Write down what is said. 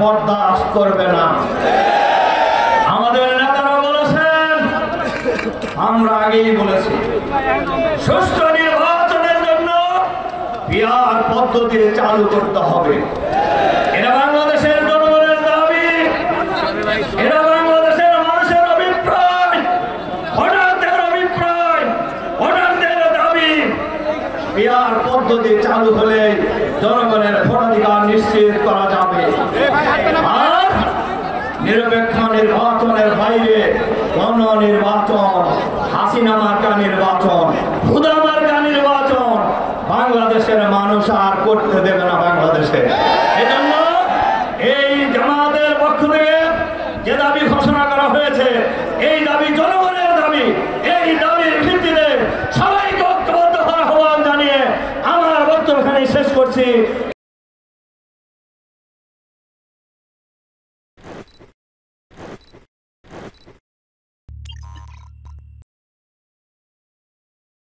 বরদাস্ত করবে না। আমাদের নেতারা বলেছেন, আমরা আগেই বলেছি, সুষ্ঠু নির্বাচনের জন্য পিআর পদ্ধতি চালু করতে হবে। এটা বাংলাদেশের জনগণের দাবি, এটা বাংলাদেশের মানুষের অভিপ্রায়, ভোটারদের অভিপ্রায়, ভোটারদের দাবি। পিআর পদ্ধতি চালু হলে জনগণের ভোটাধিকার নিশ্চিত করা যাবে। আর নিরপেক্ষ নির্বাচনের বাইরে গণ নির্বাচন, হাসিনা মার্কা নির্বাচন, হুদা মার্কা নির্বাচন বাংলাদেশের মানুষ আর করতে দেবে না বাংলাদেশে। এজন্য এই জামাতের পক্ষ থেকে যে দাবি ঘোষণা করা হয়েছে, এই দাবি জনগণের দাবি। এই দাবির ভিত্তিতে সবাইকে ঐক্যবদ্ধ হওয়ার আহ্বান জানিয়ে আমার বক্তব্য এখানে শেষ করছি।